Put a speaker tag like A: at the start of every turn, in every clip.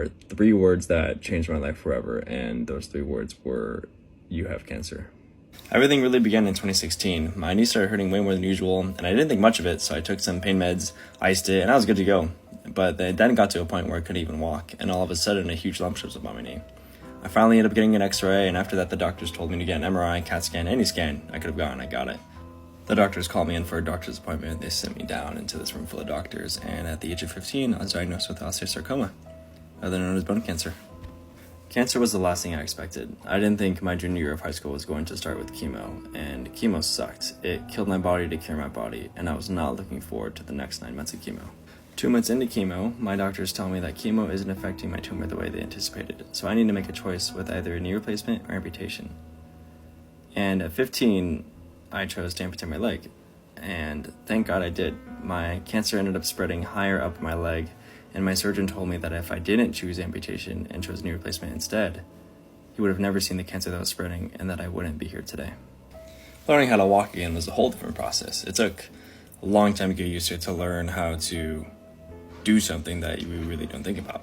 A: are 3 words that changed my life forever, and those 3 words were, you have cancer. Everything really began in 2016. My knee started hurting way more than usual, and I didn't think much of it, so I took some pain meds, iced it, and I was good to go. But it then got to a point where I couldn't even walk, and all of a sudden a huge lump shows up on my knee. I finally ended up getting an x-ray, and after that the doctors told me to get an MRI, CAT scan, any scan I could have gotten, I got it. The doctors called me in for a doctor's appointment. They sent me down into this room full of doctors, and at the age of 15, I was diagnosed with osteosarcoma, otherwise known as bone cancer. Cancer was the last thing I expected. I didn't think my junior year of high school was going to start with chemo, and chemo sucked. It killed my body to cure my body, and I was not looking forward to the next 9 months of chemo. 2 months into chemo, my doctors tell me that chemo isn't affecting my tumor the way they anticipated, so I need to make a choice with either a knee replacement or amputation. And at 15, I chose to amputate my leg, and thank God I did. My cancer ended up spreading higher up my leg, and my surgeon told me that if I didn't choose amputation and chose knee replacement instead, he would have never seen the cancer that was spreading, and that I wouldn't be here today. Learning how to walk again was a whole different process. It took a long time to get used to it, to learn how to do something that you really don't think about.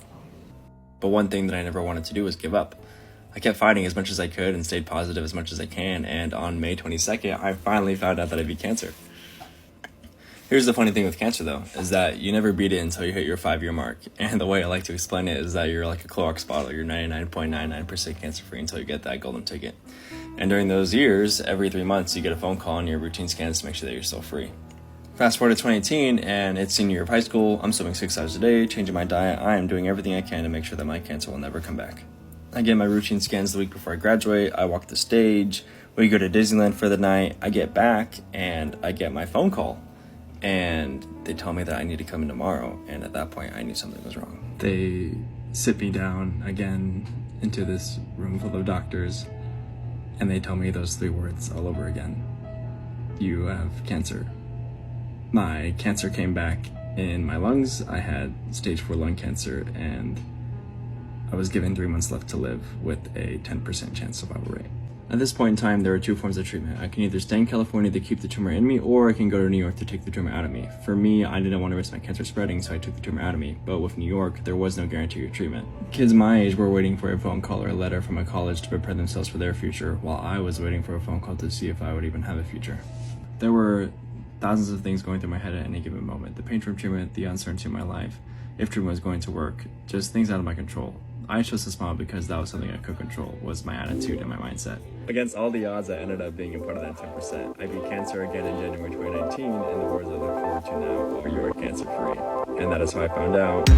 A: But one thing that I never wanted to do was give up. I kept fighting as much as I could and stayed positive as much as I can, and on May 22nd, I finally found out that I beat cancer. Here's the funny thing with cancer, though, is that you never beat it until you hit your 5-year mark. And the way I like to explain it is that you're like a Clorox bottle. You're 99.99% cancer-free until you get that golden ticket. And during those years, every 3 months, you get a phone call and your routine scans to make sure that you're still free. Fast forward to 2018, and it's senior year of high school. I'm swimming 6 hours a day, changing my diet. I am doing everything I can to make sure that my cancer will never come back. I get my routine scans the week before I graduate. I walk the stage. We go to Disneyland for the night. I get back, and I get my phone call. And they tell me that I need to come in tomorrow, and at that point I knew something was wrong. They sit me down again into this room full of doctors, and they tell me those 3 words all over again. You have cancer. My cancer came back in my lungs. I had stage 4 lung cancer, and I was given 3 months left to live with a 10% chance survival rate. At this point in time, there are 2 forms of treatment. I can either stay in California to keep the tumor in me, or I can go to New York to take the tumor out of me. For me, I didn't want to risk my cancer spreading, so I took the tumor out of me. But with New York, there was no guarantee of treatment. Kids my age were waiting for a phone call or a letter from a college to prepare themselves for their future, while I was waiting for a phone call to see if I would even have a future. There were thousands of things going through my head at any given moment. The pain from treatment, the uncertainty in my life, if treatment was going to work, just things out of my control. I chose to smile because that was something I could control, was my attitude and my mindset. Against all the odds, I ended up being a part of that 10%. I beat cancer again in January 2019, and the words I look forward to now are, you are cancer-free. And that is how I found out